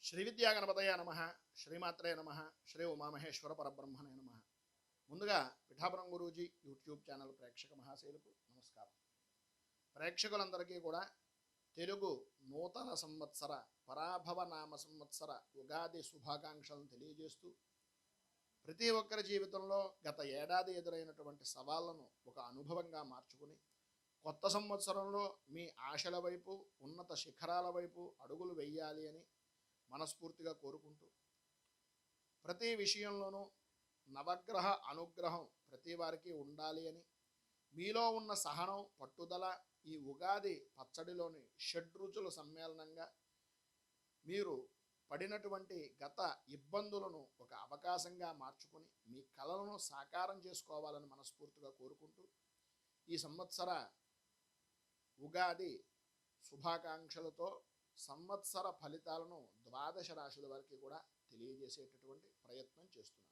శ్రీ విద్యాగణపతయ నమ. శ్రీమాత్రే నమ. శ్రీ ఉమామహేశ్వర పరబ్రహ్మణే నమ. ముందుగా పిఠాపురం గురూజీ యూట్యూబ్ ఛానల్ ప్రేక్షక మహాశయులకు నమస్కారం. ప్రేక్షకులందరికీ కూడా తెలుగు నూతన సంవత్సర పరాభవ నామ సంవత్సర ఉగాది శుభాకాంక్షలను తెలియజేస్తూ, ప్రతి ఒక్కరి జీవితంలో గత ఏడాది ఎదురైనటువంటి సవాళ్లను ఒక అనుభవంగా మార్చుకుని కొత్త సంవత్సరంలో మీ ఆశల వైపు, ఉన్నత శిఖరాల వైపు అడుగులు వెయ్యాలి అని మనస్ఫూర్తిగా కోరుకుంటూ, ప్రతి విషయంలోనూ నవగ్రహ అనుగ్రహం ప్రతి వారికి ఉండాలి అని, మీలో ఉన్న సహనం, పట్టుదల ఈ ఉగాది పచ్చడిలోని షడ్రుచుల సమ్మేళనంగా మీరు పడినటువంటి గత ఇబ్బందులను ఒక అవకాశంగా మార్చుకొని మీ కలలను సాకారం చేసుకోవాలని మనస్ఫూర్తిగా కోరుకుంటూ, ఈ సంవత్సర ఉగాది శుభాకాంక్షలతో సంవత్సర ఫలితాలను 12 రాశుల వారికి కూడా తెలియజేసేటటువంటి ప్రయత్నం చేస్తున్నాను.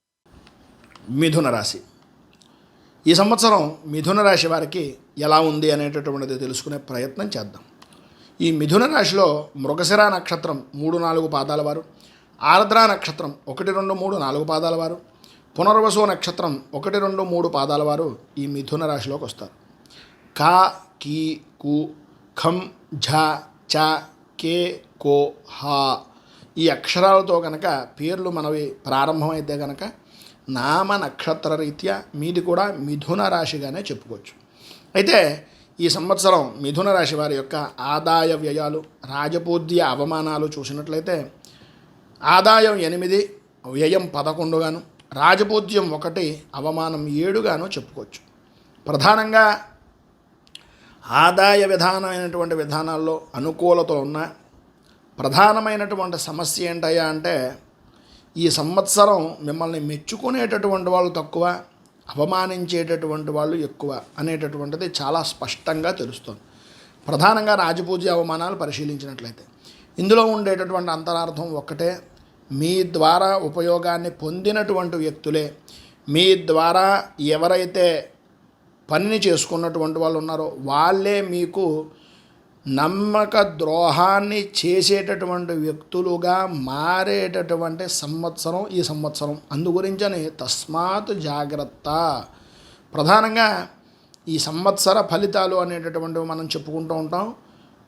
మిథున రాశి. ఈ సంవత్సరం మిథున రాశి వారికి ఎలా ఉంది అనేటటువంటిది తెలుసుకునే ప్రయత్నం చేద్దాం. ఈ మిథున రాశిలో మృగశిర నక్షత్రం 3-4 పాదాల వారు, ఆర్ద్ర నక్షత్రం 1, 2, 3, 4 పాదాల వారు, పునర్వసు నక్షత్రం 1, 2, 3 పాదాల వారు ఈ మిథున రాశిలోకి వస్తారు. కా, కీ, కు, ఖం, ఝ, చ, కే, కో, హా ఈ అక్షరాలతో కనుక పేర్లు మనవి ప్రారంభమైతే కనుక నామ నక్షత్ర రీత్యా మీది కూడా మిథున రాశిగానే చెప్పుకోవచ్చు. అయితే ఈ సంవత్సరం మిథున రాశి వారి యొక్క ఆదాయ వ్యయాలు, రాజపూజ్య అవమానాలు చూసినట్లయితే ఆదాయం 8, వ్యయం 11 గాను, రాజపూజ్యం 1, అవమానం 7 గాను చెప్పుకోవచ్చు. ప్రధానంగా ఆదాయ విధానమైనటువంటి విధానాల్లో అనుకూలతలు ఉన్న ప్రధానమైనటువంటి సమస్య ఏంటయ్యా అంటే, ఈ సంవత్సరం మిమ్మల్ని మెచ్చుకునేటటువంటి వాళ్ళు తక్కువ, అవమానించేటటువంటి వాళ్ళు ఎక్కువ అనేటటువంటిది చాలా స్పష్టంగా తెలుస్తుంది. ప్రధానంగా రాజపూజ్య అవమానాలు పరిశీలించినట్లయితే ఇందులో ఉండేటటువంటి అంతరార్థం ఒక్కటే: మీ ద్వారా ఉపయోగాన్ని పొందినటువంటి వ్యక్తులే, మీ ద్వారా ఎవరైతే పనిని చేసుకున్నటువంటి వాళ్ళు ఉన్నారో వాళ్ళే మీకు నమ్మక ద్రోహాన్ని చేసేటటువంటి వ్యక్తులుగా మారేటటువంటి సంవత్సరం ఈ సంవత్సరం. అందుగురించని తస్మాత్ జాగ్రత్త. ప్రధానంగా ఈ సంవత్సర ఫలితాలు అనేటటువంటివి మనం చెప్పుకుంటూ ఉంటాం.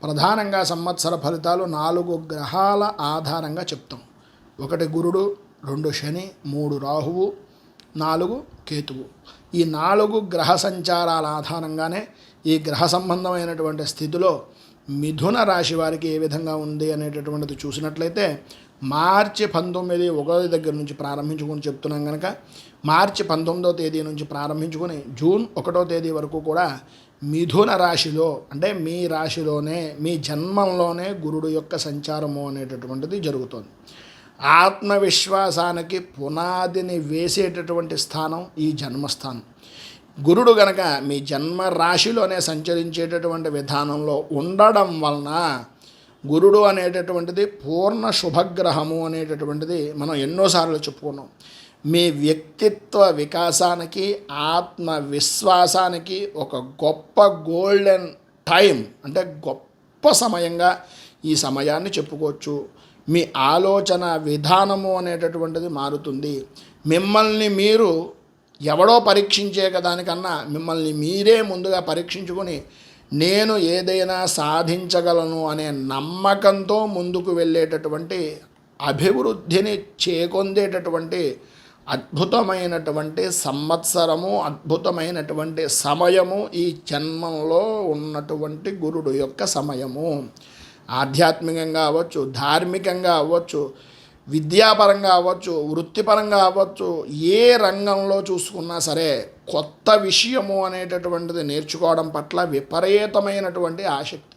ప్రధానంగా సంవత్సర ఫలితాలు 4 గ్రహాల ఆధారంగా చెప్తాం. 1 గురుడు, 2 శని, 3 రాహువు, 4 కేతువు. ఈ 4 గ్రహ సంచారాల ఆధారంగానే ఈ గ్రహ సంబంధమైనటువంటి స్థితిలో మిథున రాశి వారికి ఏ విధంగా ఉంది అనేటటువంటిది చూసినట్లయితే, మార్చి 19 ఉగాది దగ్గర నుంచి ప్రారంభించుకొని చెప్తున్నాం కనుక మార్చి 19వ తేదీ నుంచి ప్రారంభించుకొని జూన్ 1వ తేదీ వరకు కూడా మిథున రాశిలో, అంటే మీ రాశిలోనే, మీ జన్మంలోనే గురుడు యొక్క సంచారము అనేటటువంటిది జరుగుతుంది. ఆత్మవిశ్వాసానికి పునాదిని వేసేటటువంటి స్థానం ఈ జన్మస్థానం. గురుడు గనక మీ జన్మ రాశిలోనే సంచరించేటటువంటి విధానంలో ఉండడం వలన, గురుడు అనేటటువంటిది పూర్ణ శుభగ్రహము అనేటటువంటిది మనం ఎన్నోసార్లు చెప్పుకున్నాం. మీ వ్యక్తిత్వ వికాసానికి, ఆత్మవిశ్వాసానికి ఒక గొప్ప గోల్డెన్ టైం, అంటే గొప్ప సమయంగా ఈ సమయాన్ని చెప్పుకోవచ్చు. మీ ఆలోచన విధానము అనేటటువంటిది మారుతుంది. మిమ్మల్ని మీరు ఎవడో పరీక్షించే దానికన్నా మిమ్మల్ని మీరే ముందుగా పరీక్షించుకొని నేను ఏదైనా సాధించగలను అనే నమ్మకంతో ముందుకు వెళ్ళేటటువంటి, అభివృద్ధిని చేకొందేటటువంటి అద్భుతమైనటువంటి సంవత్సరము, అద్భుతమైనటువంటి సమయము ఈ జన్మంలో ఉన్నటువంటి గురుడు యొక్క సమయము. ఆధ్యాత్మికంగా అవ్వచ్చు, ధార్మికంగా అవ్వచ్చు, విద్యాపరంగా అవ్వచ్చు, వృత్తిపరంగా అవ్వచ్చు, ఏ రంగంలో చూసుకున్నా సరే కొత్త విషయము అనేటటువంటిది నేర్చుకోవడం పట్ల విపరీతమైనటువంటి ఆసక్తి.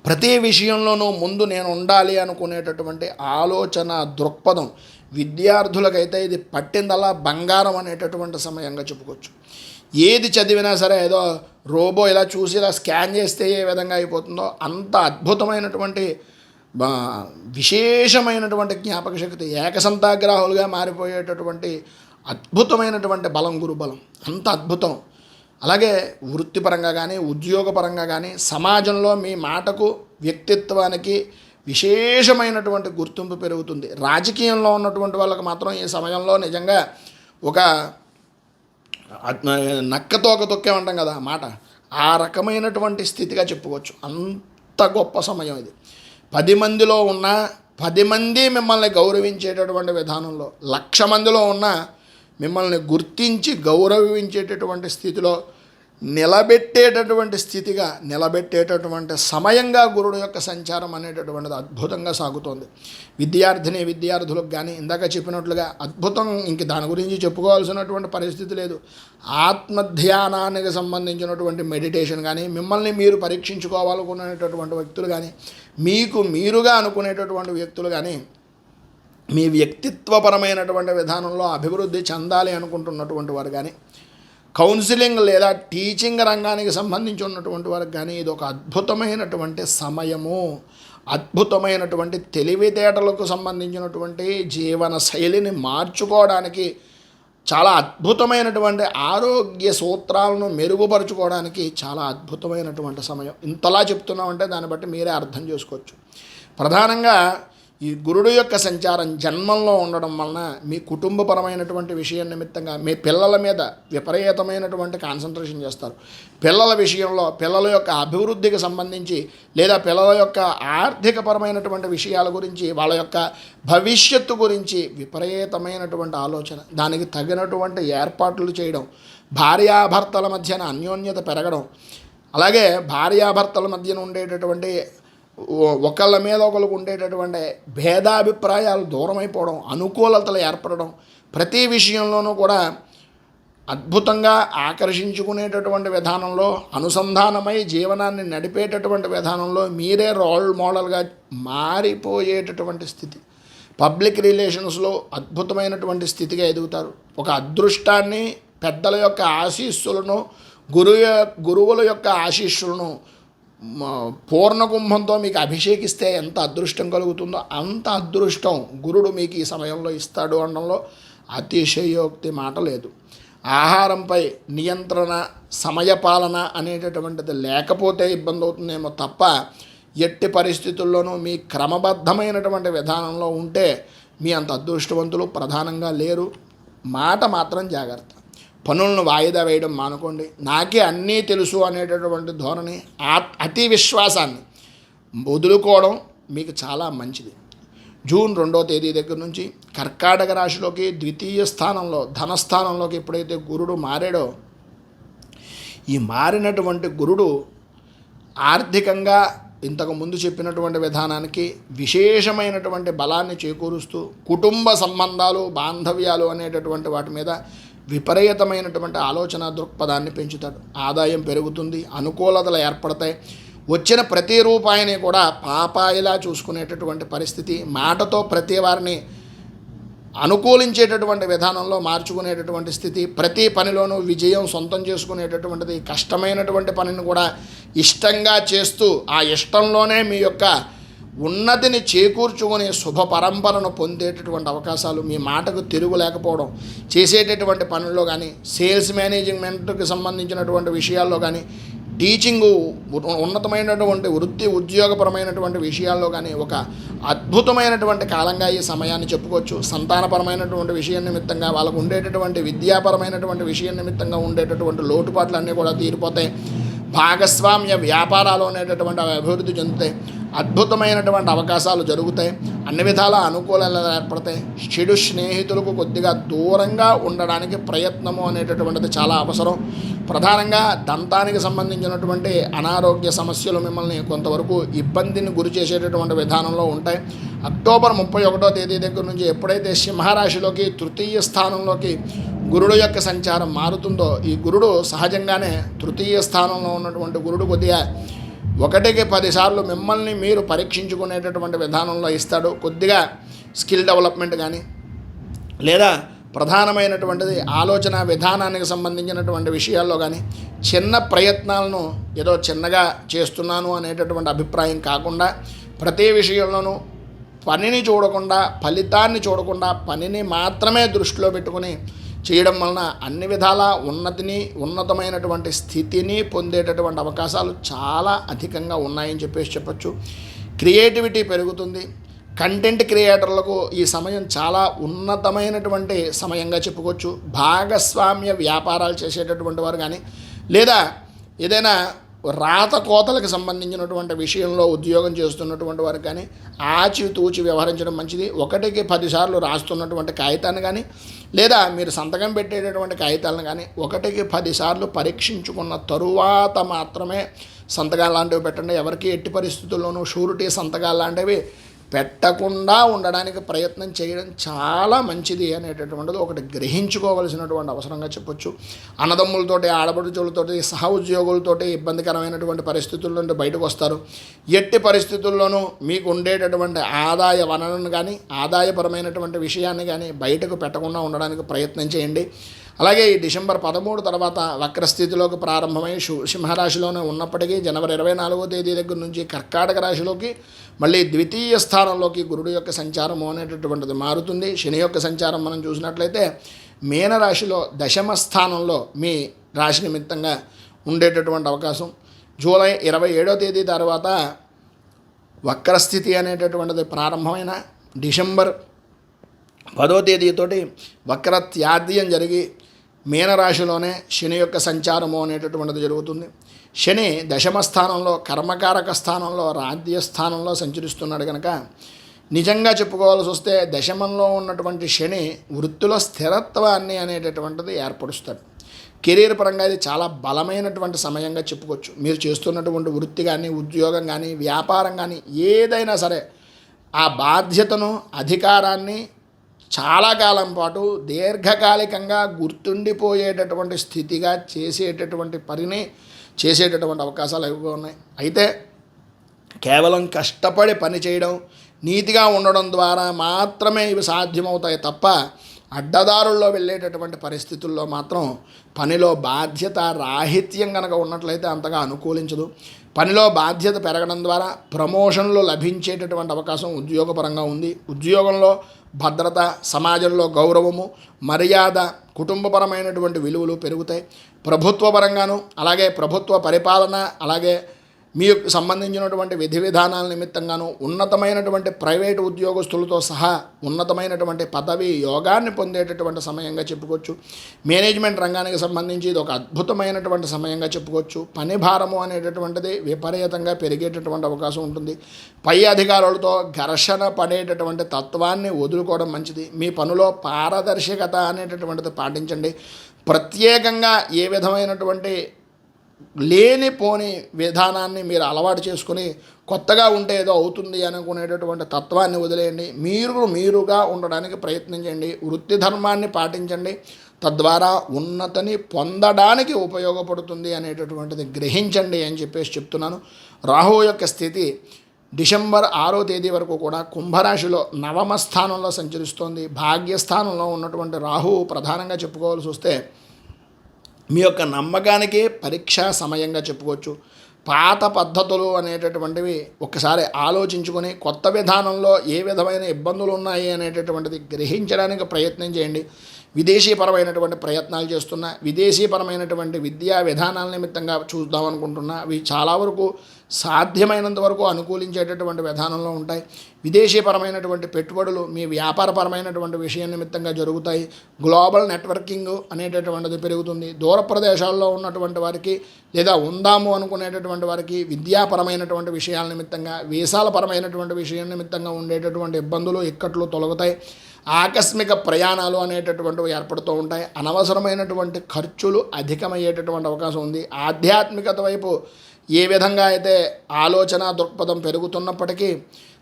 ప్రతి విషయంలోనూ ముందు నేను ఉండాలి అనుకునేటటువంటి ఆలోచన, దృక్పథం. విద్యార్థులకైతే ఇది పట్టిందల్లా బంగారం అనేటటువంటి సమయంగా చెప్పుకోవచ్చు. ఏది చదివినా సరే ఏదో రోబో ఇలా చూసి ఇలా స్కాన్ చేస్తే ఏ విధంగా అయిపోతుందో అంత అద్భుతమైనటువంటి విశేషమైనటువంటి జ్ఞాపక శక్తి, ఏకసంతాగ్రాహులుగా మారిపోయేటటువంటి అద్భుతమైనటువంటి బలం, గురుబలం అంత అద్భుతం. అలాగే వృత్తిపరంగా కానీ, ఉద్యోగపరంగా కానీ, సమాజంలో మీ మాటకు, వ్యక్తిత్వానికి విశేషమైనటువంటి గుర్తింపు పెరుగుతుంది. రాజకీయంలో ఉన్నటువంటి వాళ్ళకి మాత్రం ఈ సమయంలో నిజంగా ఒక నక్కతోక తొక్కేమంటాం కదా మాట, ఆ రకమైనటువంటి స్థితిగా చెప్పుకోవచ్చు. అంత గొప్ప సమయం ఇది. 10 మందిలో ఉన్న 10 మంది మిమ్మల్ని గౌరవించేటటువంటి విధానంలో, 1,00,000 మందిలో ఉన్న మిమ్మల్ని గుర్తించి గౌరవించేటటువంటి స్థితిలో నిలబెట్టేటటువంటి సమయంగా గురుడు యొక్క సంచారం అనేటటువంటిది అద్భుతంగా సాగుతోంది. విద్యార్థులకు కానీ ఇందాక చెప్పినట్లుగా అద్భుతం. ఇంక దాని గురించి చెప్పుకోవాల్సినటువంటి పరిస్థితి లేదు. ఆత్మధ్యానానికి సంబంధించినటువంటి మెడిటేషన్ కానీ, మిమ్మల్ని మీరు పరీక్షించుకోవాలనుకునేటటువంటి వ్యక్తులు కానీ, మీకు మీరుగా అనుకునేటటువంటి వ్యక్తులు కానీ, మీ వ్యక్తిత్వపరమైనటువంటి విధానంలో అభివృద్ధి చెందాలి అనుకుంటున్నటువంటి వారు కానీ, కౌన్సిలింగ్ లేదా టీచింగ్ రంగానికి సంబంధించి ఉన్నటువంటి వారికి కానీ ఇది ఒక అద్భుతమైనటువంటి సమయము. అద్భుతమైనటువంటి తెలివితేటలకు సంబంధించినటువంటి జీవన శైలిని మార్చుకోవడానికి, చాలా అద్భుతమైనటువంటి ఆరోగ్య సూత్రాలను మెరుగుపరుచుకోవడానికి చాలా అద్భుతమైనటువంటి సమయం. ఇంతలా చెప్తున్నామంటే దాన్ని బట్టి మీరే అర్థం చేసుకోవచ్చు. ప్రధానంగా ఈ గురుడు యొక్క సంచారం జన్మంలో ఉండడం వలన మీ కుటుంబపరమైనటువంటి విషయం నిమిత్తంగా మీ పిల్లల మీద విపరీతమైనటువంటి కాన్సన్ట్రేషన్ చేస్తారు. పిల్లల విషయంలో పిల్లల యొక్క అభివృద్ధికి సంబంధించి లేదా పిల్లల యొక్క ఆర్థికపరమైనటువంటి విషయాల గురించి, వాళ్ళ యొక్క భవిష్యత్తు గురించి విపరీతమైనటువంటి ఆలోచన, దానికి తగినటువంటి ఏర్పాట్లు చేయడం, భార్యాభర్తల మధ్యన అన్యోన్యత పెరగడం, అలాగే భార్యాభర్తల మధ్యన ఉండేటటువంటి ఒకళ్ళ మీద ఒకరికి ఉండేటటువంటి భేదాభిప్రాయాలు దూరమైపోవడం, అనుకూలతలు ఏర్పడడం, ప్రతి విషయంలోనూ కూడా అద్భుతంగా ఆకర్షించుకునేటటువంటి విధానంలో, అనుసంధానమై జీవనాన్ని నడిపేటటువంటి విధానంలో మీరే రోల్ మోడల్గా మారిపోయేటటువంటి స్థితి. పబ్లిక్ రిలేషన్స్లో అద్భుతమైనటువంటి స్థితిగా ఎదుగుతారు. ఒక అదృష్టాన్ని, పెద్దల యొక్క ఆశీస్సులను, గురువుల యొక్క ఆశీస్సులను పూర్ణకుంభంతో మీకు అభిషేకిస్తే ఎంత అదృష్టం కలుగుతుందో అంత అదృష్టం గురుడు మీకు ఈ సమయంలో ఇస్తాడు అనడంలో అతిశయోక్తి మాట లేదు. ఆహారంపై నియంత్రణ, సమయపాలన అనేటటువంటిది లేకపోతే ఇబ్బంది అవుతుందేమో తప్ప ఎట్టి పరిస్థితుల్లోనూ మీ క్రమబద్ధమైనటువంటి విధానంలో ఉంటే మీ అంత అదృష్టవంతులు ప్రధానంగా లేరు. మాట మాత్రం జాగ్రత్త. పనులను వాయిదా వేయడం మానుకోండి. నాకే అన్నీ తెలుసు అనేటటువంటి ధోరణి, అతి విశ్వాసాన్ని వదులుకోవడం మీకు చాలా మంచిది. జూన్ 2వ తేదీ దగ్గర నుంచి కర్కాటక రాశిలోకి ద్వితీయ స్థానంలో ధనస్థానంలోకి ఎప్పుడైతే గురుడు మారాడో, ఈ మారినటువంటి గురుడు ఆర్థికంగా ఇంతకు ముందు చెప్పినటువంటి విధానానికి విశేషమైనటువంటి బలాన్ని చేకూరుస్తూ కుటుంబ సంబంధాలు, బాంధవ్యాలు అనేటటువంటి వాటి మీద విపరీతమైనటువంటి ఆలోచన దృక్పథాన్ని పెంచుతాడు. ఆదాయం పెరుగుతుంది, అనుకూలతలు ఏర్పడతాయి. వచ్చిన ప్రతి రూపాయిని కూడా పాపాయిలా చూసుకునేటటువంటి పరిస్థితి, మాటతో ప్రతి వారిని అనుకూలించేటటువంటి విధానంలో మార్చుకునేటటువంటి స్థితి, ప్రతి పనిలోనూ విజయం సొంతం చేసుకునేటటువంటిది, కష్టమైనటువంటి పనిని కూడా ఇష్టంగా చేస్తూ ఆ ఇష్టంలోనే మీ యొక్క ఉన్నతిని చేకూర్చుకునే శుభ పరంపరను పొందేటటువంటి అవకాశాలు, మీ మాటకు తిరుగు లేకపోవడం, చేసేటటువంటి పనుల్లో కానీ, సేల్స్ మేనేజ్మెంట్కి సంబంధించినటువంటి విషయాల్లో కానీ, టీచింగు, ఉన్నతమైనటువంటి వృత్తి ఉద్యోగపరమైనటువంటి విషయాల్లో కానీ ఒక అద్భుతమైనటువంటి కాలంగా ఈ సమయాన్ని చెప్పుకోవచ్చు. సంతానపరమైనటువంటి విషయం నిమిత్తంగా, వాళ్ళకు ఉండేటటువంటి విద్యాపరమైనటువంటి విషయం నిమిత్తంగా ఉండేటటువంటి లోటుపాట్లు అన్నీ కూడా తీరిపోతాయి. భాగస్వామ్య వ్యాపారాలు అనేటటువంటి అభివృద్ధి చెందుతాయి. అద్భుతమైనటువంటి అవకాశాలు జరుగుతాయి. అన్ని విధాల అనుకూలాలు ఏర్పడతాయి. చెడు స్నేహితులకు కొద్దిగా దూరంగా ఉండడానికి ప్రయత్నము అనేటటువంటిది చాలా అవసరం. ప్రధానంగా దంతానికి సంబంధించినటువంటి అనారోగ్య సమస్యలు మిమ్మల్ని కొంతవరకు ఇబ్బందిని గురి చేసేటటువంటి విధానంలో ఉంటాయి. అక్టోబర్ 31వ తేదీ దగ్గర నుంచి ఎప్పుడైతే సింహరాశిలోకి తృతీయ స్థానంలోకి గురుడు యొక్క సంచారం మారుతుందో, ఈ గురుడు సహజంగానే తృతీయ స్థానంలో ఉన్నటువంటి గురుడు కొద్దిగా 1కి 10 సార్లు మిమ్మల్ని మీరు పరీక్షించుకునేటటువంటి విధానంలో ఇస్తాడు. కొద్దిగా స్కిల్ డెవలప్మెంట్ కానీ లేదా ప్రధానమైనటువంటిది ఆలోచన విధానానికి సంబంధించినటువంటి విషయాల్లో కానీ చిన్న ప్రయత్నాలను ఏదో చిన్నగా చేస్తున్నాను అనేటటువంటి అభిప్రాయం కాకుండా, ప్రతి విషయంలోనూ పనిని చూడకుండా, ఫలితాన్ని చూడకుండా పనిని మాత్రమే దృష్టిలో పెట్టుకుని చేయడం వలన అన్ని విధాల ఉన్నతమైనటువంటి స్థితిని పొందేటటువంటి అవకాశాలు చాలా అధికంగా ఉన్నాయని చెప్పొచ్చు. క్రియేటివిటీ పెరుగుతుంది. కంటెంట్ క్రియేటర్లకు ఈ సమయం చాలా ఉన్నతమైనటువంటి సమయంగా చెప్పుకోవచ్చు. భాగస్వామ్య వ్యాపారాలు చేసేటటువంటి వారు కానీ, లేదా ఏదైనా రాత కోతలకు సంబంధించినటువంటి విషయంలో ఉద్యోగం చేస్తున్నటువంటి వారు కానీ ఆచితూచి వ్యవహరించడం మంచిది. 1కి 10 సార్లు రాస్తున్నటువంటి కాగితాన్ని కానీ, లేదా మీరు సంతకం పెట్టేటటువంటి కాగితాలను కానీ 1కి 10 సార్లు పరీక్షించుకున్న తరువాత మాత్రమే సంతకాలు లాంటివి పెట్టండి. ఎవరికి ఎట్టి పరిస్థితుల్లోనూ షూరిటీ సంతకాలు లాంటివి పెట్టకుండా ఉండడానికి ప్రయత్నం చేయడం చాలా మంచిది అనేటటువంటిది ఒకటి గ్రహించుకోవలసినటువంటి అవసరంగా చెప్పొచ్చు. అన్నదమ్ములతోటి, ఆడపడుచులతోటి, సహ ఉద్యోగులతోటి ఇబ్బందికరమైనటువంటి పరిస్థితుల నుండి బయటకు వస్తారు. ఎట్టి పరిస్థితుల్లోనూ మీకు ఉండేటటువంటి ఆదాయ వనరులను కానీ, ఆదాయపరమైనటువంటి విషయాన్ని కానీ బయటకు పెట్టకుండా ఉండడానికి ప్రయత్నం చేయండి. అలాగే ఈ డిసెంబర్ 13 తర్వాత వక్రస్థితిలోకి ప్రారంభమై సింహరాశిలోనే ఉన్నప్పటికీ జనవరి 24వ తేదీ దగ్గర నుంచి కర్కాటక రాశిలోకి మళ్ళీ ద్వితీయ స్థానంలోకి గురుడు యొక్క సంచారము అనేటటువంటిది మారుతుంది. శని యొక్క సంచారం మనం చూసినట్లయితే మీనరాశిలో దశమ స్థానంలో మీ రాశి నిమిత్తంగా ఉండేటటువంటి అవకాశం. జూలై 27వ తేదీ తర్వాత వక్రస్థితి అనేటటువంటిది ప్రారంభమైన డిసెంబర్ 10వ తేదీతోటి వక్రత్యాద్యం జరిగి మీనరాశిలోనే శని యొక్క సంచారము అనేటటువంటిది జరుగుతుంది. శని దశమ స్థానంలో, కర్మకారక స్థానంలో, రాజ్య స్థానంలో సంచరిస్తున్నాడు కనుక నిజంగా చెప్పుకోవాల్సి వస్తే దశమంలో ఉన్నటువంటి శని వృత్తిలో స్థిరత్వాన్ని అనేటటువంటిది ఏర్పరుస్తాడు. కెరీర్ పరంగా ఇది చాలా బలమైనటువంటి సమయంగా చెప్పుకోవచ్చు. మీరు చేస్తున్నటువంటి వృత్తి కానీ, ఉద్యోగం కానీ, వ్యాపారం కానీ ఏదైనా సరే ఆ బాధ్యతను, అధికారాన్ని చాలా కాలం పాటు దీర్ఘకాలికంగా గుర్తుండిపోయేటటువంటి స్థితిగా చేసేటటువంటి పనిని చేసేటటువంటి అవకాశాలు ఎక్కువగా ఉన్నాయి. అయితే కేవలం కష్టపడి పని చేయడం, నీతిగా ఉండడం ద్వారా మాత్రమే ఇవి సాధ్యమవుతాయి తప్ప అడ్డదారుల్లో వెళ్ళేటటువంటి పరిస్థితుల్లో మాత్రం పనిలో బాధ్యత రాహిత్యం కనుక ఉన్నట్లయితే అంతగా అనుకూలించదు. పనిలో బాధ్యత పెరగడం ద్వారా ప్రమోషన్లు లభించేటటువంటి అవకాశం ఉద్యోగపరంగా ఉంది. ఉద్యోగంలో భద్రత, సమాజంలో గౌరవము, మర్యాద, కుటుంబపరమైనటువంటి విలువలు పెరుగుతాయి. ప్రభుత్వ పరంగాను, అలాగే ప్రభుత్వ పరిపాలన, అలాగే మీకు సంబంధించినటువంటి విధి విధానాల నిమిత్తంగాను ఉన్నతమైనటువంటి ప్రైవేటు ఉద్యోగస్తులతో సహా ఉన్నతమైనటువంటి పదవి యోగాన్ని పొందేటటువంటి సమయంగా చెప్పుకోవచ్చు. మేనేజ్మెంట్ రంగానికి సంబంధించి ఇది ఒక అద్భుతమైనటువంటి సమయంగా చెప్పుకోవచ్చు. పని భారము అనేటటువంటిది విపరీతంగా పెరిగేటటువంటి అవకాశం ఉంటుంది. పై అధికారులతో ఘర్షణ పడేటటువంటి తత్వాన్ని వదులుకోవడం మంచిది. మీ పనిలో పారదర్శకత అనేటటువంటిది పాటించండి. ప్రత్యేకంగా ఏ విధమైనటువంటి లేనిపోని విధానాన్ని మీరు అలవాటు చేసుకుని కొత్తగా ఉంటే ఏదో అవుతుంది అనుకునేటటువంటి తత్వాన్ని వదిలేయండి. మీరుగా ఉండడానికి ప్రయత్నించండి. వృత్తి ధర్మాన్ని పాటించండి. తద్వారా ఉన్నతిని పొందడానికి ఉపయోగపడుతుంది అనేటటువంటిది గ్రహించండి అని చెప్పేసి చెప్తున్నాను. రాహు యొక్క స్థితి డిసెంబర్ 6వ తేదీ వరకు కూడా కుంభరాశిలో నవమ స్థానంలో సంచరిస్తోంది. భాగ్యస్థానంలో ఉన్నటువంటి రాహువు ప్రధానంగా చెప్పుకోవాల్సి వస్తే మీ యొక్క నమ్మకానికే పరీక్షా సమయంగా చెప్పుకోవచ్చు. పాత పద్ధతులు అనేటటువంటివి ఒక్కసారి ఆలోచించుకొని కొత్త విధానంలో ఏ విధమైన ఇబ్బందులు ఉన్నాయి అనేటటువంటిది గ్రహించడానికి ప్రయత్నం చేయండి. విదేశీపరమైనటువంటి ప్రయత్నాలు చేస్తున్నా, విదేశీపరమైనటువంటి విద్యా విధానాల నిమిత్తంగా చూద్దామనుకుంటున్నా, అవి చాలా వరకు సాధ్యమైనంత వరకు అనుకూలించేటటువంటి విధానంలో ఉంటాయి. విదేశీపరమైనటువంటి పెట్టుబడులు మీ వ్యాపారపరమైనటువంటి విషయం నిమిత్తంగా జరుగుతాయి. గ్లోబల్ నెట్వర్కింగ్ అనేటటువంటిది పెరుగుతుంది. దూర ప్రదేశాల్లో ఉన్నటువంటి వారికి లేదా ఉందాము అనుకునేటటువంటి వారికి విద్యాపరమైనటువంటి విషయాల నిమిత్తంగా, వీసాల పరమైనటువంటి విషయం నిమిత్తంగా ఉండేటటువంటి ఇబ్బందులు, ఇక్కట్లు తొలగుతాయి. ఆకస్మిక ప్రయాణాలు అనేటటువంటివి ఏర్పడుతూ ఉంటాయి. అనవసరమైనటువంటి ఖర్చులు అధికమయ్యేటటువంటి అవకాశం ఉంది. ఆధ్యాత్మికత వైపు ఏ విధంగా అయితే ఆలోచన దృక్పథం పెరుగుతున్నప్పటికీ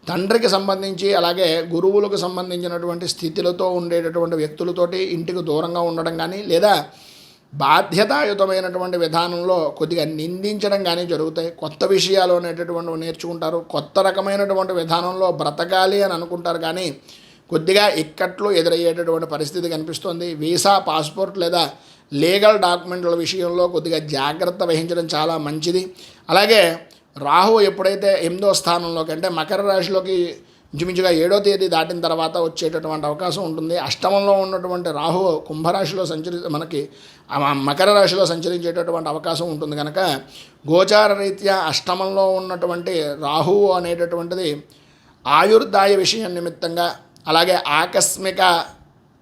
తండ్రికి సంబంధించి, అలాగే గురువులకు సంబంధించినటువంటి స్థితులతో ఉండేటటువంటి వ్యక్తులతోటి ఇంటికి దూరంగా ఉండడం కానీ, లేదా బాధ్యతాయుతమైనటువంటి విధానంలో కొద్దిగా నిందించడం కానీ జరుగుతాయి. కొత్త విషయాలు అనేటటువంటివి నేర్చుకుంటారు. కొత్త రకమైనటువంటి విధానంలో బ్రతకాలి అని అనుకుంటారు కానీ కొద్దిగా ఇక్కట్లు ఎదురయ్యేటటువంటి పరిస్థితి కనిపిస్తుంది. వీసా, పాస్పోర్ట్ లేదా లీగల్ డాక్యుమెంట్ల విషయంలో కొద్దిగా జాగ్రత్త వహించడం చాలా మంచిది. అలాగే రాహు ఎప్పుడైతే 8వ స్థానంలోకి అంటే మకర రాశిలోకి ఇంచుమించుగా 7వ తేదీ దాటిన తర్వాత వచ్చేటటువంటి అవకాశం ఉంటుంది. అష్టమంలో ఉన్నటువంటి రాహువు కుంభరాశిలో మనకి మకర రాశిలో సంచరించేటటువంటి అవకాశం ఉంటుంది కనుక గోచార రీత్యా అష్టమంలో ఉన్నటువంటి రాహువు అనేటటువంటిది ఆయుర్దాయ విషయం నిమిత్తంగా, అలాగే ఆకస్మిక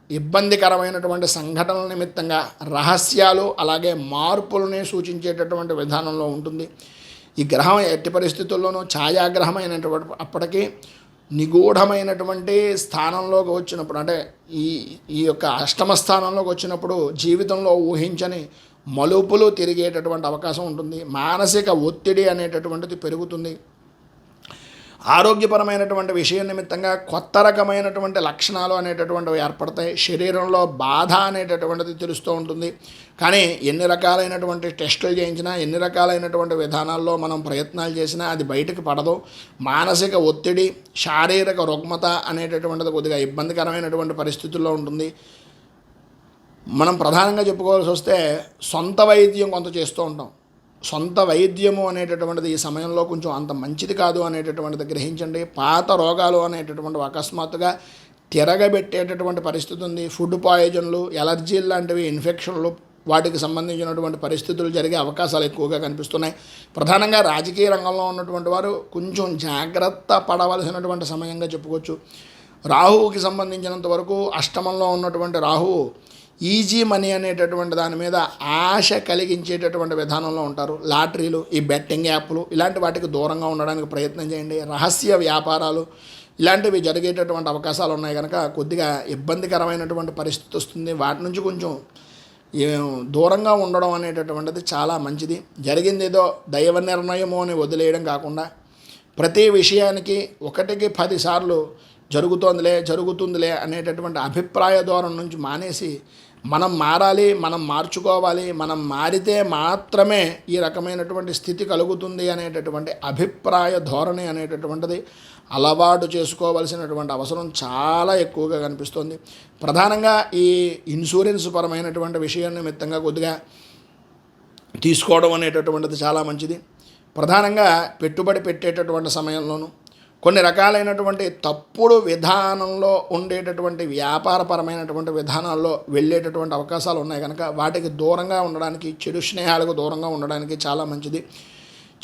ఇబ్బందికరమైనటువంటి సంఘటనల నిమిత్తంగా రహస్యాలు అలాగే మార్పులని సూచించేటటువంటి విధానంలో ఉంటుంది. ఈ గ్రహం ఎట్టి పరిస్థితుల్లోనూ ఛాయాగ్రహమైనటువంటి అప్పటికీ నిగూఢమైనటువంటి స్థానంలోకి వచ్చినప్పుడు, అంటే ఈ ఈ యొక్క అష్టమ స్థానంలోకి వచ్చినప్పుడు జీవితంలో ఊహించని మలుపులు తిరిగేటటువంటి అవకాశం ఉంటుంది. మానసిక ఒత్తిడి అనేటటువంటిది పెరుగుతుంది. ఆరోగ్యపరమైనటువంటి విషయం నిమిత్తంగా కొత్త రకమైనటువంటి లక్షణాలు అనేటటువంటివి ఏర్పడతాయి. శరీరంలో బాధ అనేటటువంటిది తెలుస్తూ ఉంటుంది. కానీ ఎన్ని రకాలైనటువంటి టెస్టులు చేయించినా, ఎన్ని రకాలైనటువంటి విధానాల్లో మనం ప్రయత్నాలు చేసినా అది బయటకు పడదు. మానసిక ఒత్తిడి, శారీరక రుగ్మత అనేటటువంటిది కొద్దిగా ఇబ్బందికరమైనటువంటి పరిస్థితుల్లో ఉంటుంది. మనం ప్రధానంగా చెప్పుకోవాల్సి వస్తే సొంత వైద్యం కొంత చేస్తూ ఉంటాం. సొంత వైద్యము అనేటటువంటిది ఈ సమయంలో కొంచెం అంత మంచిది కాదు అనేటటువంటిది గ్రహించండి. పాత రోగాలు అనేటటువంటి అకస్మాత్తుగా తిరగబెట్టేటటువంటి పరిస్థితి ఉంది. ఫుడ్ పాయిజన్లు, ఎలర్జీలు లాంటివి, ఇన్ఫెక్షన్లు, వాటికి సంబంధించినటువంటి పరిస్థితులు జరిగే అవకాశాలు ఎక్కువగా కనిపిస్తున్నాయి. ప్రధానంగా రాజకీయ రంగంలో ఉన్నటువంటి వారు కొంచెం జాగ్రత్త పడవలసినటువంటి సమయంగా చెప్పుకోవచ్చు. రాహువుకి సంబంధించినంత వరకు అష్టమంలో ఉన్నటువంటి రాహువు ఈజీ మనీ అనేటటువంటి దాని మీద ఆశ కలిగించేటటువంటి విధానంలో ఉంటారు. లాటరీలు, ఈ బెట్టింగ్ యాప్లు ఇలాంటి వాటికి దూరంగా ఉండడానికి ప్రయత్నం చేయండి. రహస్య వ్యాపారాలు ఇలాంటివి జరిగేటటువంటి అవకాశాలు ఉన్నాయి కనుక కొద్దిగా ఇబ్బందికరమైనటువంటి పరిస్థితి వస్తుంది. వాటి నుంచి కొంచెం దూరంగా ఉండడం అనేటటువంటిది చాలా మంచిది. జరిగింది ఏదో దైవ నిర్ణయము అని వదిలేయడం కాకుండా ప్రతి విషయానికి 1కి 10 సార్లు జరుగుతుందిలే అనేటటువంటి అభిప్రాయ ధోరణి నుంచి మానేసి మనం మారాలి, మనం మార్చుకోవాలి, మనం మారితే మాత్రమే ఈ రకమైనటువంటి స్థితి కలుగుతుంది అనేటటువంటి అభిప్రాయ ధోరణి అనేటటువంటిది అలవాటు చేసుకోవలసినటువంటి అవసరం చాలా ఎక్కువగా కనిపిస్తుంది. ప్రధానంగా ఈ ఇన్సూరెన్స్ పరమైనటువంటి విషయం నిమిత్తంగా కొద్దిగా తీసుకోవడం అనేటటువంటిది చాలా మంచిది. ప్రధానంగా పెట్టుబడి పెట్టేటటువంటి సమయంలోనూ కొన్ని రకాలైనటువంటి తప్పుడు విధానంలో ఉండేటటువంటి వ్యాపారపరమైనటువంటి విధానాల్లో వెళ్ళేటటువంటి అవకాశాలు ఉన్నాయి కనుక వాటికి దూరంగా ఉండడానికి, చెడు స్నేహాలకు దూరంగా ఉండడానికి చాలా మంచిది.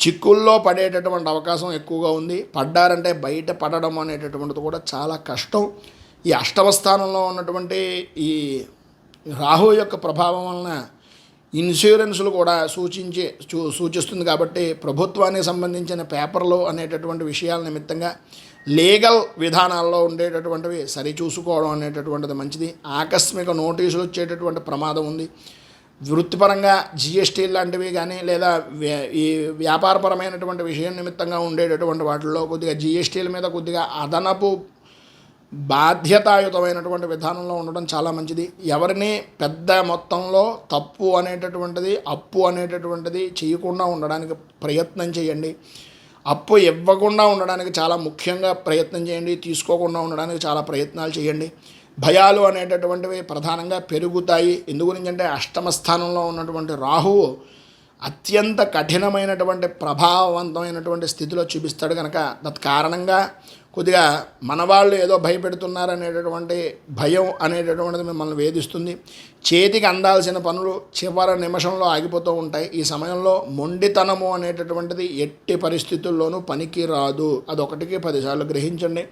చిక్కుల్లో పడేటటువంటి అవకాశం ఎక్కువగా ఉంది. పడ్డారంటే బయట పడడం అనేటటువంటిది కూడా చాలా కష్టం. ఈ అష్టమ స్థానంలో ఉన్నటువంటి ఈ రాహు యొక్క ప్రభావం వలన ఇన్సూరెన్సులు కూడా సూచిస్తుంది కాబట్టి ప్రభుత్వానికి సంబంధించిన పేపర్లు అనేటటువంటి విషయాల నిమిత్తంగా లీగల్ విధానాల్లో ఉండేటటువంటివి సరిచూసుకోవడం అనేటటువంటిది మంచిది. ఆకస్మిక నోటీసులు వచ్చేటటువంటి ప్రమాదం ఉంది. వృత్తిపరంగా జిఎస్టీ లాంటివి కానీ లేదా ఈ వ్యాపారపరమైనటువంటి విషయం నిమిత్తంగా ఉండేటటువంటి వాటిల్లో కొద్దిగా జిఎస్టీల మీద కొద్దిగా అదనపు బాధ్యతాయుతమైనటువంటి విధానంలో ఉండడం చాలా మంచిది. ఎవరిని పెద్ద మొత్తంలో తప్పు అనేటటువంటిది, అప్పు అనేటటువంటిది చేయకుండా ఉండడానికి ప్రయత్నం చేయండి. అప్పు ఇవ్వకుండా ఉండడానికి చాలా ముఖ్యంగా ప్రయత్నం చేయండి. తీసుకోకుండా ఉండడానికి చాలా ప్రయత్నాలు చేయండి. భయాలు అనేటటువంటివి ప్రధానంగా పెరుగుతాయి. ఎందుగురించంటే అష్టమ స్థానంలో ఉన్నటువంటి రాహువు అత్యంత కఠినమైనటువంటి ప్రభావవంతమైనటువంటి స్థితిలో చూపిస్తాడు కనుక తత్కారణంగా కొద్దిగా మనవాళ్ళు ఏదో భయపెడుతున్నారనేటటువంటి భయం అనేటటువంటిది మిమ్మల్ని వేధిస్తుంది. చేతికి అందాల్సిన పనులు చివరి నిమిషంలో ఆగిపోతూ ఉంటాయి. ఈ సమయంలో మొండితనము అనేటటువంటిది ఎట్టి పరిస్థితుల్లోనూ పనికి రాదు. అది 1కి 10 సార్లు గ్రహించండి.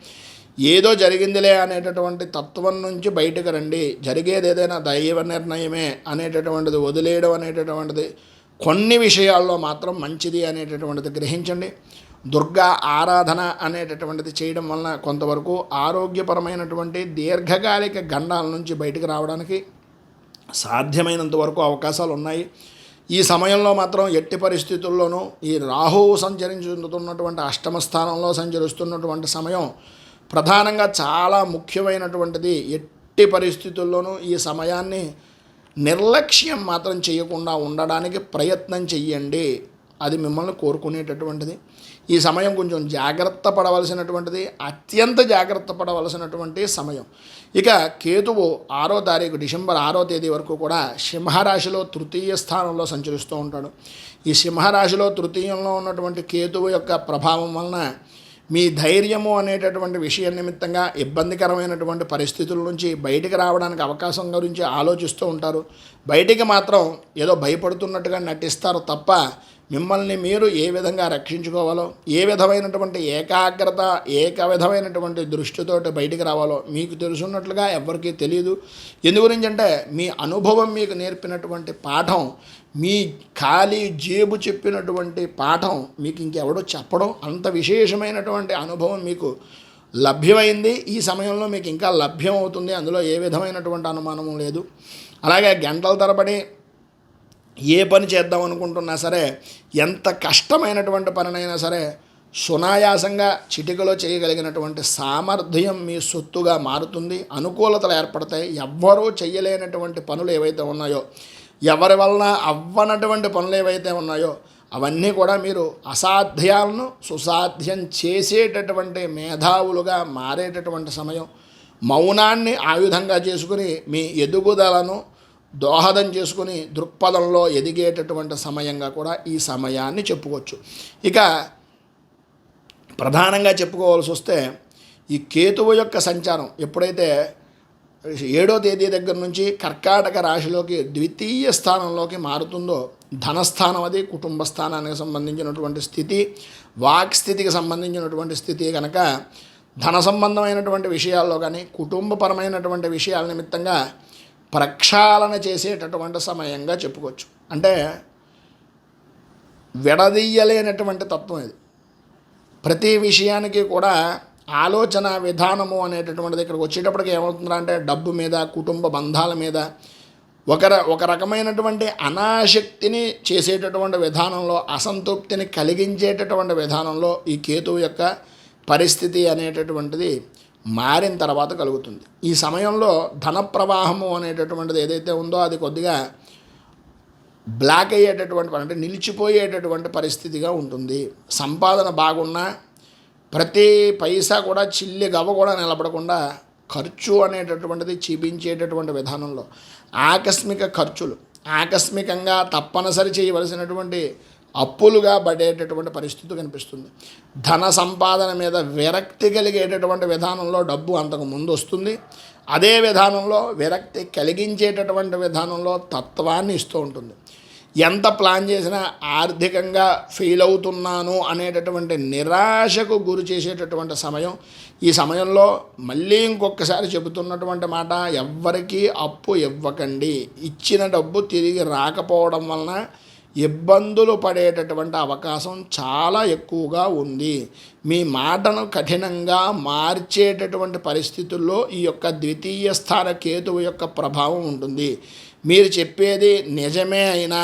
ఏదో జరిగిందిలే అనేటటువంటి తత్వం నుంచి బయటకు రండి. జరిగేది ఏదైనా దైవ నిర్ణయమే అనేటటువంటిది వదిలేయడం అనేటటువంటిది కొన్ని విషయాల్లో మాత్రం మంచిది అనేటటువంటిది గ్రహించండి. దుర్గా ఆరాధన అనేటటువంటిది చేయడం వలన కొంతవరకు ఆరోగ్యపరమైనటువంటి దీర్ఘకాలిక గండాల నుంచి బయటకు రావడానికి సాధ్యమైనంత వరకు అవకాశాలు ఉన్నాయి. ఈ సమయంలో మాత్రం ఎట్టి పరిస్థితుల్లోనూ ఈ రాహువు సంచరించుతున్నటువంటి అష్టమ స్థానంలో సంచరిస్తున్నటువంటి సమయం ప్రధానంగా చాలా ముఖ్యమైనటువంటిది. ఎట్టి పరిస్థితుల్లోనూ ఈ సమయాన్ని నిర్లక్ష్యం మాత్రం చేయకుండా ఉండడానికి ప్రయత్నం చెయ్యండి. అది మిమ్మల్ని కోరుకునేటటువంటిది. ఈ సమయం కొంచెం జాగ్రత్త పడవలసినటువంటిది, అత్యంత జాగ్రత్త పడవలసినటువంటి సమయం. ఇక కేతువు 6వ తారీఖు డిసెంబర్ 6వ తేదీ వరకు కూడా సింహరాశిలో 3వ స్థానంలో సంచరిస్తూ ఉంటాడు. ఈ సింహరాశిలో 3యంలో ఉన్నటువంటి కేతువు యొక్క ప్రభావం వలన మీ ధైర్యము అనేటటువంటి విషయం నిమిత్తంగా ఇబ్బందికరమైనటువంటి పరిస్థితుల నుంచి బయటికి రావడానికి అవకాశం గురించి ఆలోచిస్తూ ఉంటారు. బయటికి మాత్రం ఏదో భయపడుతున్నట్టుగా నటిస్తారు తప్ప మిమ్మల్ని మీరు ఏ విధంగా రక్షించుకోవాలో, ఏ విధమైనటువంటి ఏకాగ్రత, విధమైనటువంటి దృష్టితోటి బయటికి రావాలో మీకు తెలుసున్నట్లుగా ఎవరికీ తెలియదు. ఎందు గురించి అంటే మీ అనుభవం మీకు నేర్పినటువంటి పాఠం, మీ ఖాళీ జేబు చెప్పినటువంటి పాఠం మీకు ఇంకెవడో చెప్పడం, అంత విశేషమైనటువంటి అనుభవం మీకు లభ్యమైంది. ఈ సమయంలో మీకు ఇంకా లభ్యం అవుతుంది, అందులో ఏ విధమైనటువంటి అనుమానము లేదు. అలాగే గంటల తరబడి ఏ పని చేద్దాం అనుకుంటున్నా సరే, ఎంత కష్టమైనటువంటి పనినైనా సరే సునాయాసంగా చిటికలో చేయగలిగినటువంటి సామర్థ్యం మీ సొత్తుగా మారుతుంది. అనుకూలతలు ఏర్పడతాయి. ఎవ్వరూ చేయలేనటువంటి పనులు ఏవైతే ఉన్నాయో, ఎవరి వలన అవ్వనటువంటి పనులు ఏవైతే ఉన్నాయో అవన్నీ కూడా మీరు అసాధ్యాలను సుసాధ్యం చేసేటటువంటి మేధావులుగా మారేటటువంటి సమయం. మౌనాన్ని ఆయుధంగా చేసుకుని మీ ఎదుగుదలను దోహదం చేసుకుని దృక్పథంలో ఎదిగేటటువంటి సమయంగా కూడా ఈ సమయాన్ని చెప్పుకోవచ్చు. ఇక ప్రధానంగా చెప్పుకోవాల్సి వస్తే ఈ కేతువు యొక్క సంచారం ఎప్పుడైతే 7వ తేదీ దగ్గర నుంచి కర్కాటక రాశిలోకి ద్వితీయ స్థానంలోకి మారుతుందో, ధనస్థానం అది కుటుంబ స్థానానికి సంబంధించినటువంటి స్థితి, వాక్ స్థితికి సంబంధించినటువంటి స్థితి కనుక ధన సంబంధమైనటువంటి విషయాల్లో కానీ కుటుంబపరమైనటువంటి విషయాల నిమిత్తంగా ప్రక్షాళన చేసేటటువంటి సమయంగా చెప్పుకోవచ్చు. అంటే విడదీయలేనటువంటి తత్వం ఇది. ప్రతి విషయానికి కూడా ఆలోచన విధానము అనేటటువంటిది ఇక్కడికి వచ్చేటప్పటికి ఏమవుతుందంటే అంటే డబ్బు మీద, కుటుంబ బంధాల మీద ఒక రకమైనటువంటి అనాసక్తిని చేసేటటువంటి విధానంలో, అసంతృప్తిని కలిగించేటటువంటి విధానంలో ఈ కేతువు యొక్క పరిస్థితి అనేటటువంటిది మారిన తర్వాత కలుగుతుంది. ఈ సమయంలో ధన ప్రవాహము అనేటటువంటిది ఏదైతే ఉందో అది కొద్దిగా బ్లాక్ అయ్యేటటువంటి, అంటే నిలిచిపోయేటటువంటి పరిస్థితిగా ఉంటుంది. సంపాదన బాగున్నా ప్రతి పైసా కూడా చిల్లి గవ్వ కూడా నిలబడకుండా ఖర్చు అనేటటువంటిది చూపించేటటువంటి విధానంలో ఆకస్మిక ఖర్చులు, ఆకస్మికంగా తప్పనిసరి చేయవలసినటువంటి అప్పులుగా పడేటటువంటి పరిస్థితి కనిపిస్తుంది. ధన సంపాదన మీద విరక్తి కలిగేటటువంటి విధానంలో డబ్బు అంతకు ముందు వస్తుంది. అదే విధానంలో విరక్తి కలిగించేటటువంటి విధానంలో తత్వాన్ని ఇస్తూ ఉంటుంది. ఎంత ప్లాన్ చేసినా ఆర్థికంగా ఫెయిల్ అవుతున్నాను అనేటటువంటి నిరాశకు గురి చేసేటటువంటి సమయం. ఈ సమయంలో మళ్ళీ ఇంకొకసారి చెబుతున్నటువంటి మాట, ఎవ్వరికీ అప్పు ఇవ్వకండి. ఇచ్చిన డబ్బు తిరిగి రాకపోవడం వలన ఇబ్బందులు పడేటటువంటి అవకాశం చాలా ఎక్కువగా ఉంది. మీ మాటను కఠినంగా మార్చేటటువంటి పరిస్థితుల్లో ఈ యొక్క ద్వితీయ స్థాన కేతువు యొక్క ప్రభావం ఉంటుంది. మీరు చెప్పేది నిజమే అయినా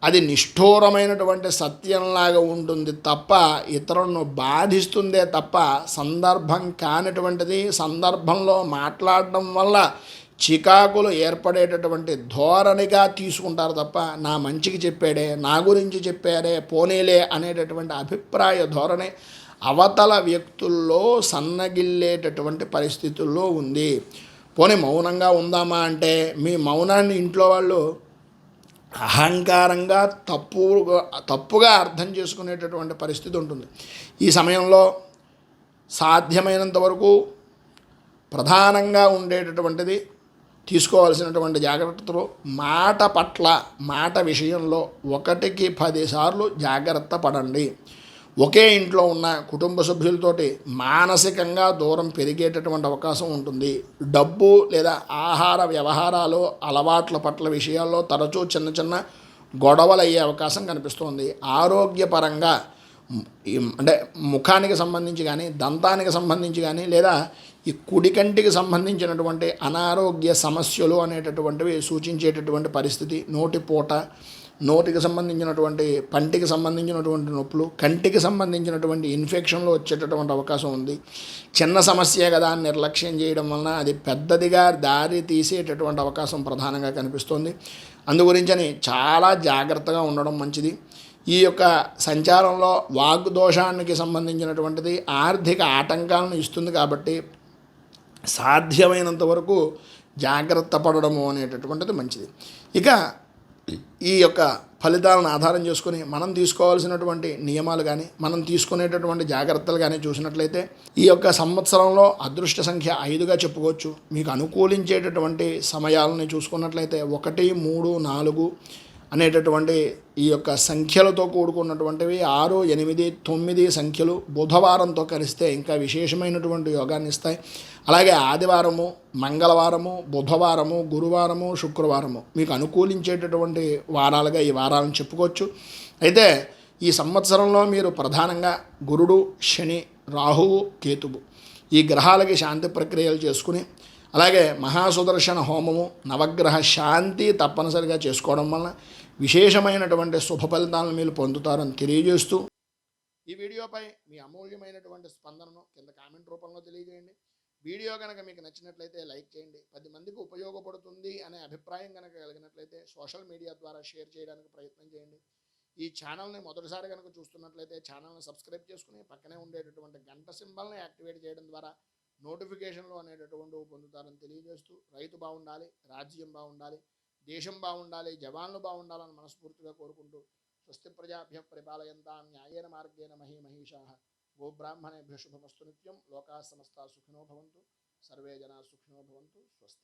అది నిష్ఠూరమైనటువంటి సత్యంలాగా ఉంటుంది తప్ప ఇతరులను బాధిస్తుందే తప్ప సందర్భం కానిటువంటిది, సందర్భంలో మాట్లాడడం వల్ల చికాకులు ఏర్పడేటటువంటి ధోరణిగా తీసుకుంటారు తప్ప నా మంచికి చెప్పాడే, నా గురించి చెప్పారే, పోనీలే అనేటటువంటి అభిప్రాయ ధోరణి అవతల వ్యక్తుల్లో సన్నగిల్లేటటువంటి పరిస్థితుల్లో ఉంది. పోనీ మౌనంగా ఉందామా అంటే మీ మౌనాన్ని ఇంట్లో వాళ్ళు అహంకారంగా తప్పుగా అర్థం చేసుకునేటటువంటి పరిస్థితి ఉంటుంది. ఈ సమయంలో సాధ్యమైనంత వరకు ప్రధానంగా ఉండేటటువంటిది తీసుకోవాల్సినటువంటి జాగ్రత్తలు, మాట విషయంలో 1కి 10 సార్లు జాగ్రత్త పడండి. ఒకే ఇంట్లో ఉన్న కుటుంబ సభ్యులతోటి మానసికంగా దూరం పెరిగేటటువంటి అవకాశం ఉంటుంది. డబ్బు లేదా ఆహార వ్యవహారాలు అలవాట్ల పట్ల విషయాల్లో తరచూ చిన్న చిన్న గొడవలు అయ్యే అవకాశం కనిపిస్తుంది. ఆరోగ్యపరంగా అంటే ముఖానికి సంబంధించి కానీ, దంతానికి సంబంధించి కానీ, లేదా ఈ కుడి కంటికి సంబంధించినటువంటి అనారోగ్య సమస్యలు అనేటటువంటివి సూచించేటటువంటి పరిస్థితి. నోటిపూట, నోటికి సంబంధించినటువంటి, పంటికి సంబంధించినటువంటి నొప్పులు, కంటికి సంబంధించినటువంటి ఇన్ఫెక్షన్లు వచ్చేటటువంటి అవకాశం ఉంది. చిన్న సమస్య కదా నిర్లక్ష్యం చేయడం వలన అది పెద్దదిగా దారి తీసేటటువంటి అవకాశం ప్రధానంగా కనిపిస్తుంది. అందుగురించని చాలా జాగ్రత్తగా ఉండడం మంచిది. ఈ యొక్క సంచారంలో వాగ్దోషానికి సంబంధించినటువంటిది ఆర్థిక ఆటంకాలను ఇస్తుంది కాబట్టి సాధ్యమైనంత వరకు జాగ్రత్త పడడము అనేటటువంటిది మంచిది. ఇక ఈ యొక్క ఫలితాలను ఆధారం చేసుకుని మనం తీసుకోవాల్సినటువంటి నియమాలు కానీ మనం తీసుకునేటటువంటి జాగ్రత్తలు కానీ చూసినట్లయితే ఈ యొక్క సంవత్సరంలో అదృష్ట సంఖ్య 5గా చెప్పుకోవచ్చు. మీకు అనుకూలించేటటువంటి సమయాలని చూసుకున్నట్లయితే 1, 3, 4 అనేటటువంటి ఈ యొక్క సంఖ్యలతో కూడుకున్నటువంటివి 6, 8, 9 సంఖ్యలు బుధవారంతో కలిస్తే ఇంకా విశేషమైనటువంటి యోగాన్ని ఇస్తాయి. అలాగే ఆదివారము, మంగళవారము, బుధవారము, గురువారము, శుక్రవారము మీకు అనుకూలించేటటువంటి వారాలుగా ఈ వారాలను చెప్పుకోవచ్చు. అయితే ఈ సంవత్సరంలో మీరు ప్రధానంగా గురుడు, శని, రాహువు, కేతువు ఈ గ్రహాలకి శాంతి ప్రక్రియలు చేసుకుని అలాగే మహాసుదర్శన హోమము, నవగ్రహ శాంతి తప్పనిసరిగా చేసుకోవడం వలన విశేషమైనటువంటి శుభ ఫలితాలను మీరు పొందుతారని తెలియజేస్తూ ఈ వీడియోపై మీ అమూల్యమైనటువంటి స్పందనను కింద కామెంట్ రూపంలో తెలియజేయండి. వీడియో కనుక మీకు నచ్చినట్లయితే లైక్ చేయండి. 10 మందికి ఉపయోగపడుతుంది అనే అభిప్రాయం కనుక కలిగినట్లయితే సోషల్ మీడియా ద్వారా షేర్ చేయడానికి ప్రయత్నం చేయండి. ఈ ఛానల్ని మొదటిసారి కనుక చూస్తున్నట్లయితే ఛానల్ని సబ్స్క్రైబ్ చేసుకుని పక్కనే ఉండేటటువంటి గంట సింబల్ని యాక్టివేట్ చేయడం ద్వారా నోటిఫికేషన్లు అనేటటువంటివి పొందుతారని తెలియజేస్తూ రైతు బాగుండాలి, రాజ్యం బాగుండాలి, దేశం బాగుండాలి, జవాన్లు బాగుండాలని మనస్ఫూర్తిగా కోరుకుంటూ స్వస్తి ప్రజాభ్య పరిపాలయంతాం న్యాయేన మార్గేణ మహీమహీషాః గోబ్రాహ్మణేభ్యో శుభమస్తు నిత్యం. లోకాః సమస్తాః సుఖినో భవంతు. సర్వే జనాః సుఖినో భవంతు. స్వస్తి.